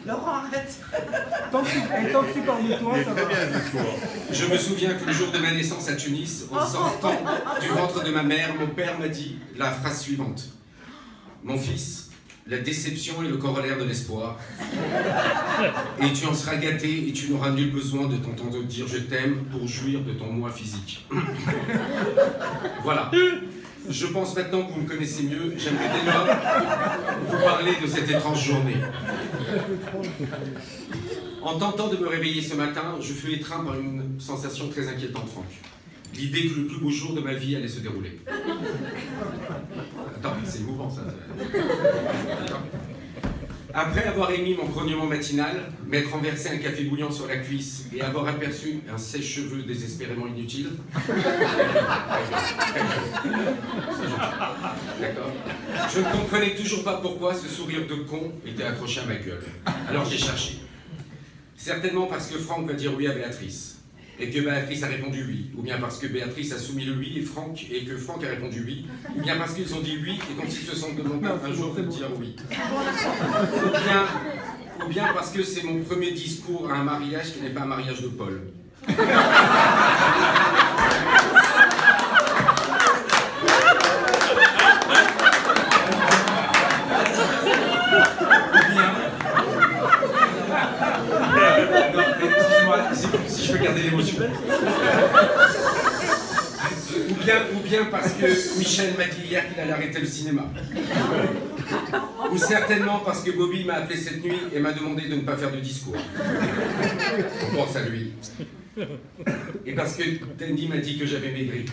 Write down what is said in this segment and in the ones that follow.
Laurent, arrête. Tant que tu parles de toi, ça va. Je me souviens que le jour de ma naissance à Tunis, en sortant du ventre de ma mère, mon père m'a dit la phrase suivante. Mon fils, la déception est le corollaire de l'espoir. Et tu en seras gâté et tu n'auras nul besoin de t'entendre dire je t'aime pour jouir de ton moi physique. Voilà. Je pense maintenant que vous me connaissez mieux, j'aimerais dès lors vous parler de cette étrange journée. En tentant de me réveiller ce matin, je fus étreint par une sensation très inquiétante, Franck. L'idée que le plus beau jour de ma vie allait se dérouler. Attends, c'est émouvant ça. Après avoir émis mon grognement matinal, m'être renversé un café bouillant sur la cuisse et avoir aperçu un sèche-cheveux désespérément inutile. D'accord. Je ne comprenais toujours pas pourquoi ce sourire de con était accroché à ma gueule. Alors j'ai cherché. Certainement parce que Franck va dire oui à Béatrice. Et que Béatrice a répondu oui, ou bien parce que Béatrice a soumis le oui et que Franck a répondu oui, ou bien parce qu'ils ont dit oui et quand ils se sont demandé un jour de dire oui. Ou bien parce que c'est mon premier discours à un mariage qui n'est pas un mariage de Paul. Si je peux garder l'émotion. Ou bien parce que Michel m'a dit hier qu'il allait arrêter le cinéma. Ou certainement parce que Bobby m'a appelé cette nuit et m'a demandé de ne pas faire de discours. On pense à lui. Et parce que Dandy m'a dit que j'avais maigri.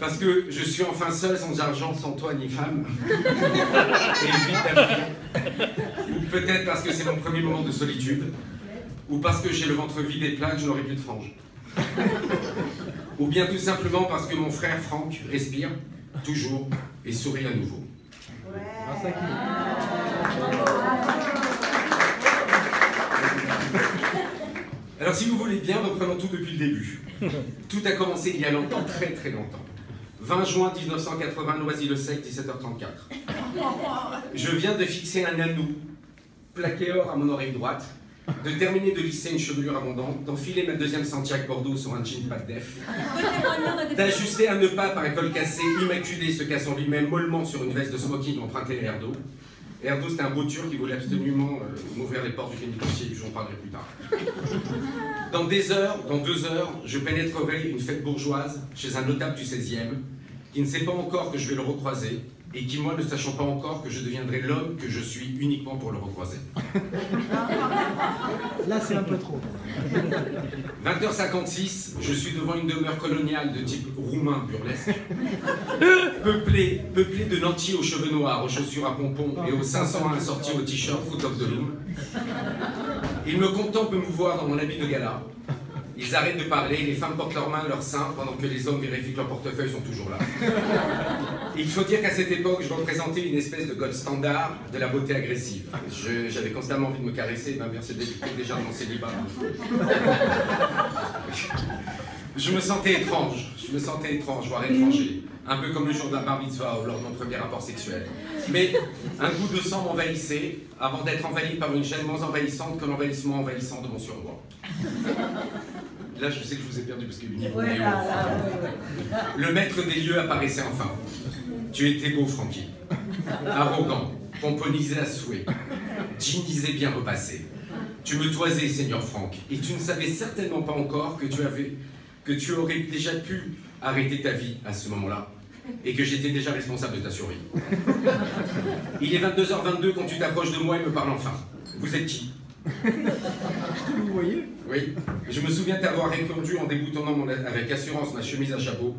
Parce que je suis enfin seul, sans argent, sans toit ni femme. Et vite d'avenir. Ou peut-être parce que c'est mon premier moment de solitude. Ou parce que j'ai le ventre vide et plein que je n'aurai plus de franges. Ou bien tout simplement parce que mon frère Franck respire, toujours, et sourit à nouveau. Ouais. Alors si vous voulez bien, reprenons tout depuis le début. Tout a commencé il y a longtemps, très très longtemps. 20 juin 1980, Noisy-le-Sec, 17h34. Je viens de fixer un anneau, plaqué or à mon oreille droite, de terminer de lisser une chevelure abondante, d'enfiler ma deuxième Santiago Bordeaux sur un jean pas de def, d'ajuster un nœud pas par un col cassé, immaculé, se cassant lui-même mollement sur une veste de smoking empruntée à Erdo. Erdo, c'était un beau turc qui voulait absolument m'ouvrir les portes du pénitencier, j'en parlerai plus tard. Dans 2 heures, je pénétrerai une fête bourgeoise chez un notable du 16e, qui ne sait pas encore que je vais le recroiser, et qui, moi, ne sachant pas encore que je deviendrai l'homme que je suis uniquement pour le recroiser. Là, c'est un peu trop. 20h56, je suis devant une demeure coloniale de type roumain burlesque, peuplée de nantis aux cheveux noirs, aux chaussures à pompons et aux 501 sortis au t-shirt Foot of the Loom. Ils me contemplent me voir dans mon habit de gala. Ils arrêtent de parler, les femmes portent leurs mains à leurs seins pendant que les hommes vérifient que leurs portefeuilles sont toujours là. Il faut dire qu'à cette époque, je représentais une espèce de gold standard de la beauté agressive. J'avais constamment envie de me caresser, ma mère s'était déjà dans mon célibat. Je me sentais étrange, voire étranger. Un peu comme le jour d'un bar mitzvah ou lors de mon premier rapport sexuel. Mais un goût de sang m'envahissait avant d'être envahi par une gêne moins envahissante que l'envahissement envahissant de mon surmoi. Là, je sais que je vous ai perdu parce que le niveau est haut. Le maître des lieux apparaissait enfin. Tu étais beau, Francky. Arrogant, pomponisé à souhait, jeanisé bien repassé. Tu me toisais, Seigneur Franck, et tu ne savais certainement pas encore que tu aurais déjà pu arrêter ta vie à ce moment-là, et que j'étais déjà responsable de ta survie. Il est 22h22 quand tu t'approches de moi et me parles enfin. Vous êtes qui? Vous voyez? Oui. Je me souviens t'avoir répondu en déboutonnant avec assurance ma chemise à chapeau.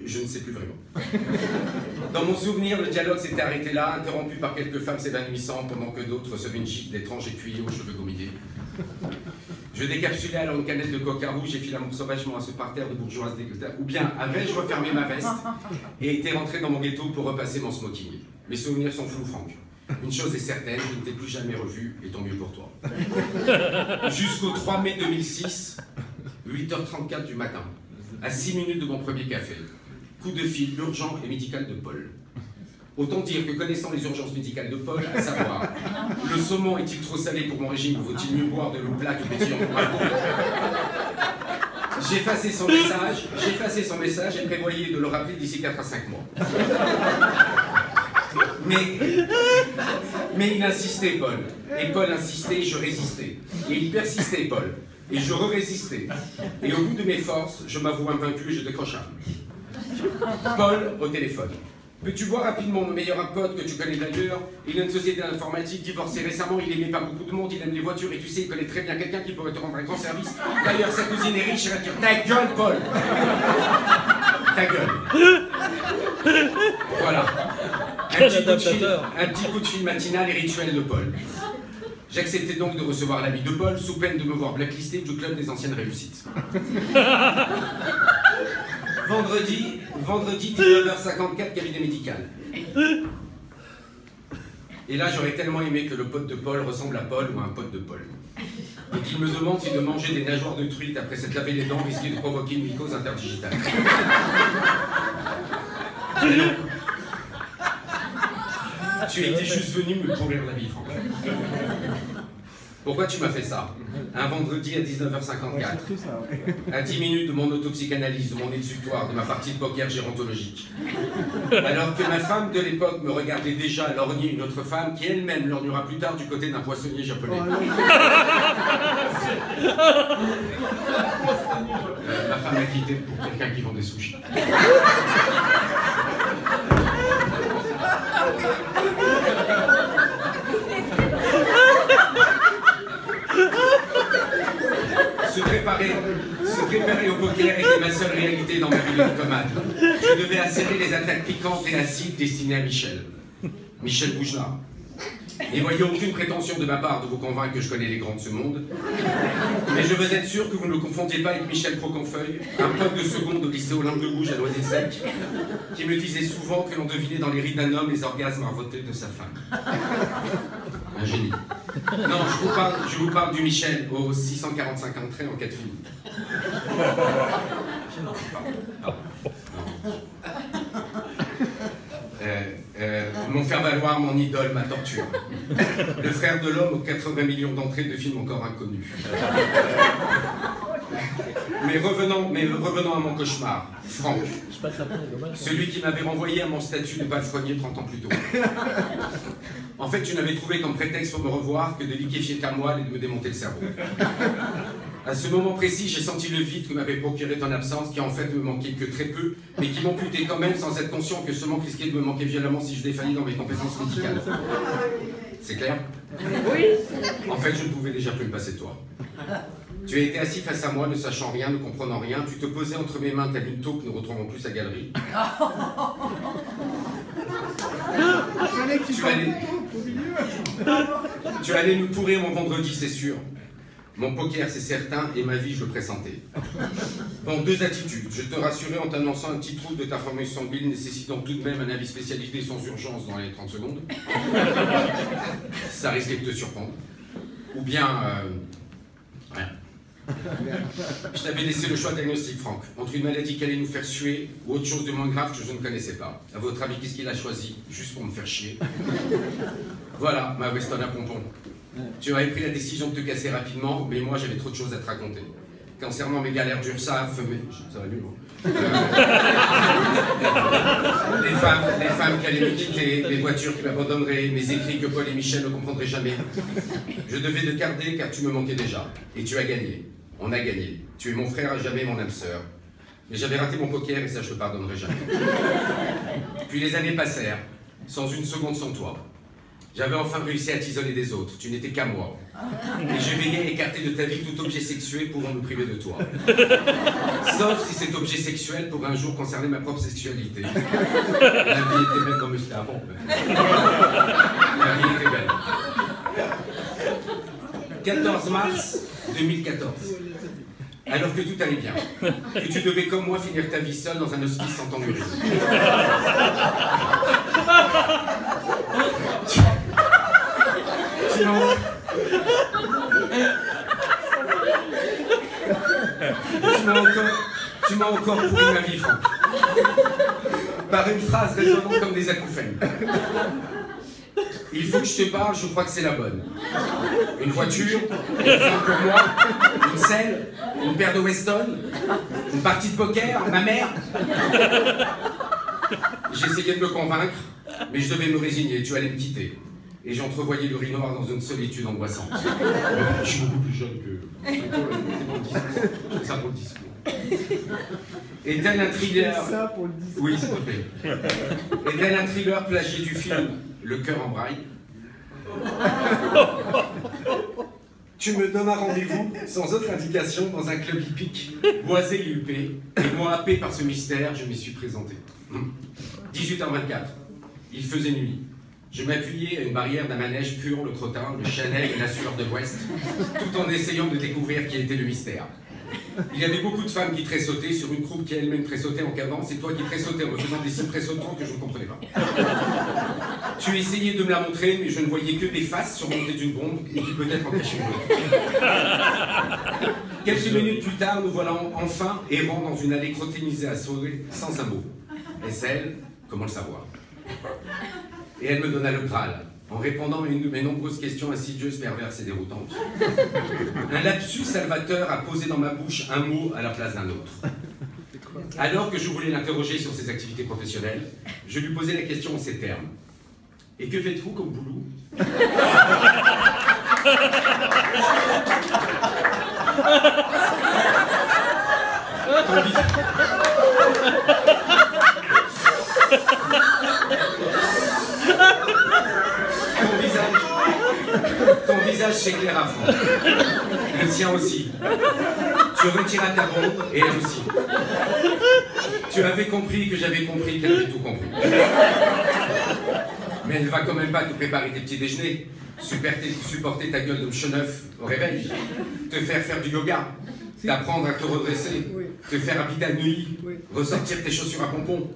Je ne sais plus vraiment. Dans mon souvenir, le dialogue s'était arrêté là, interrompu par quelques femmes s'évanouissant pendant que d'autres recevaient une gifle d'étranges écuyers aux cheveux gommillés. Je décapsulais alors une canette de coca rouge et fis l'amour sauvagement à ce parterre de bourgeoises dégueulasses. Ou bien avais-je refermé ma veste et été rentré dans mon ghetto pour repasser mon smoking. Mes souvenirs sont flous, Franck. Une chose est certaine, je ne t'ai plus jamais revu, et tant mieux pour toi. Jusqu'au 3 mai 2006, 8h34 du matin, à 6 minutes de mon premier café. Coup de fil urgent et médical de Paul. Autant dire que connaissant les urgences médicales de Paul, à savoir, le saumon est-il trop salé pour mon régime ou vaut-il mieux boire de l'eau plate ou pétillant pour ma peau? J'ai effacé son message et prévoyais de le rappeler d'ici 4 à 5 mois. Mais il insistait, Paul. Et Paul insistait, je résistais. Et il persistait, Paul. Et je re-résistais. Et au bout de mes forces, je m'avoue invaincu et je décroche un. Paul au téléphone. Peux-tu voir rapidement mon meilleur pote que tu connais d'ailleurs? Il a une société d'informatique, divorcé récemment, il aimait pas beaucoup de monde, il aime les voitures et tu sais, il connaît très bien quelqu'un qui pourrait te rendre un grand service. D'ailleurs, sa cousine est riche, elle va te dire ta gueule, Paul. Ta gueule. Voilà. Un petit coup de fil matinal et rituel de Paul. J'acceptais donc de recevoir l'avis de Paul sous peine de me voir blacklisté du club des anciennes réussites. Vendredi 19h54, cabinet médical. Et là, j'aurais tellement aimé que le pote de Paul ressemble à Paul ou à un pote de Paul. Et qu'il me demande si de manger des nageoires de truite après s'être lavé les dents risquait de provoquer une mycose interdigitale. Mais non. Tu étais juste venu me pourrir la vie, Franck. Pourquoi tu m'as fait ça? Un vendredi à 19h54, à 10 minutes de mon autopsychanalyse, de mon exutoire, de ma partie de poker gérontologique. Alors que ma femme de l'époque me regardait déjà lorgner une autre femme qui elle-même lorgnera plus tard du côté d'un poissonnier japonais. Ma femme a quitté pour quelqu'un qui vend des sushis. Se préparer au poker était ma seule réalité dans ma vie de mythomane. Je devais assérer les attaques piquantes et acides destinées à Michel. Michel Bougelard. Et voyez aucune prétention de ma part de vous convaincre que je connais les grands de ce monde. Mais je veux être sûr que vous ne le confondiez pas avec Michel Croquenfeuille, un pote de seconde au lycée Olympe de Gouges à Noisy-le-Sec, qui me disait souvent que l'on devinait dans les rides d'un homme les orgasmes arvotés de sa femme. Un génie. Non, je vous parle du Michel au 645 entrées en 4 films. Mon faire-valoir, mon idole, ma torture. Le frère de l'homme aux 80 millions d'entrées de films encore inconnus. Mais revenons à mon cauchemar, Franck. Celui qui m'avait renvoyé à mon statut de palefrenier 30 ans plus tôt. En fait, tu n'avais trouvé comme prétexte pour me revoir que de liquéfier ta moelle et de me démonter le cerveau. À ce moment précis, j'ai senti le vide que m'avait procuré ton absence, qui en fait ne me manquait que très peu, mais qui m'amputait quand même sans être conscient que ce manque risquait de me manquer violemment si je défaillais dans mes compétences médicales. C'est clair? Oui. En fait, je ne pouvais déjà plus me passer de toi. Tu as été assis face à moi, ne sachant rien, ne comprenant rien. Tu te posais entre mes mains, tel une taupe, ne retrouvant plus sa galerie. Tu allais nous pourrir mon vendredi, c'est sûr. Mon poker, c'est certain, et ma vie, je le pressentais. Bon, 2 attitudes. Je te rassurais en t'annonçant un petit trou de ta formation sanguine nécessitant tout de même un avis spécialisé sans urgence dans les 30 secondes. Ça risquait de te surprendre. Ou bien... rien. Je t'avais laissé le choix diagnostic, Franck, entre une maladie qui allait nous faire suer ou autre chose de moins grave que je ne connaissais pas. À votre avis, qu'est-ce qu'il a choisi? Juste pour me faire chier. Voilà, ma Weston à pompon. Tu avais pris la décision de te casser rapidement, mais moi j'avais trop de choses à te raconter. Concernant mes galères d'URSSAF, ça va mieux, moi. Les femmes qui allaient me quitter, les voitures qui m'abandonneraient, mes écrits que Paul et Michel ne comprendraient jamais. Je devais te garder car tu me manquais déjà. Et tu as gagné. On a gagné. Tu es mon frère à jamais, mon âme sœur. Mais j'avais raté mon poker et ça je te pardonnerai jamais. Puis les années passèrent, sans une seconde sans toi. J'avais enfin réussi à t'isoler des autres, tu n'étais qu'à moi. Et je veillais à écarter de ta vie tout objet sexuel pouvant me priver de toi. Sauf si cet objet sexuel pourrait un jour concerner ma propre sexualité. La vie était belle, non mais c'était avant. La vie était belle. 14 mars 2014. Alors que tout allait bien, que tu devais comme moi finir ta vie seule dans un hospice sans ton urine. Tu m'as encore pourri ma vie, Franck. par une phrase résonnante comme des acouphènes. Il faut que je te parle, je crois que c'est la bonne. Une voiture, une femme pour moi, une selle, une paire de Weston, une partie de poker, ma mère. J'essayais de me convaincre, mais je devais me résigner, tu allais me quitter. Et j'entrevoyais le riz noir dans une solitude angoissante. Je suis beaucoup plus jeune que... C'est ça pour le discours. Et tel un thriller... Ça pour le discours. Oui, s'il te plaît. Et tel un thriller plagié du film Le cœur en braille. Tu me donnes un rendez-vous, sans autre indication, dans un club hippique, boisé et huppé. Et moi, happé par ce mystère, je m'y suis présenté. 18h24. Il faisait nuit. Je m'appuyais à une barrière d'un manège pur, le crottin, le Chanel et la sueur de l'Ouest, tout en essayant de découvrir qui était le mystère. Il y avait beaucoup de femmes qui tressautaient sur une croupe qui elle-même tressautait en cadence, et toi qui tressautais en me faisant des signes tressautants que je ne comprenais pas. Tu essayais de me la montrer, mais je ne voyais que des faces surmontées d'une bombe et qui peut-être en cachaient une autre. Quelques minutes plus tard, nous voilà enfin errant dans une allée crottinisée à sauver, sans un mot. Est-ce elle? Comment le savoir? Et elle me donna le Graal, en répondant à une de mes nombreuses questions insidieuses, perverses et déroutantes. Un lapsus salvateur a posé dans ma bouche un mot à la place d'un autre. Alors que je voulais l'interroger sur ses activités professionnelles, je lui posai la question en ces termes. « Et que faites-vous comme boulot ?» Ton visage s'éclaire à fond. Le tien aussi. Tu retiras ta bombe et elle aussi. Tu avais compris que j'avais compris qu'elle avait tout compris. Mais elle ne va quand même pas te préparer tes petits déjeuners, supporter ta gueule de chenef au réveil, te faire du yoga, t'apprendre à te redresser, te faire habiter à nuit, ressortir tes chaussures à pompons,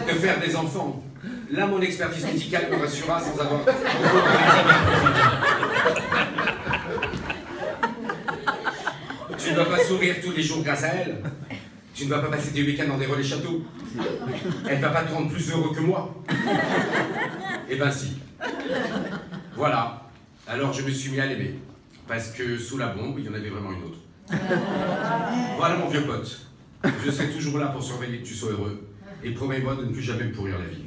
te faire des enfants. Là, mon expertise médicale me rassura sans avoir... Tu ne vas pas sourire tous les jours grâce à elle. Tu ne vas pas passer tes week-ends dans des relais châteaux. Elle ne va pas te rendre plus heureux que moi. Eh ben si. Voilà. Alors je me suis mis à l'aimer. Parce que sous la bombe, il y en avait vraiment une autre. Voilà mon vieux pote. Je serai toujours là pour surveiller que tu sois heureux. Et promets-moi de ne plus jamais me pourrir la vie.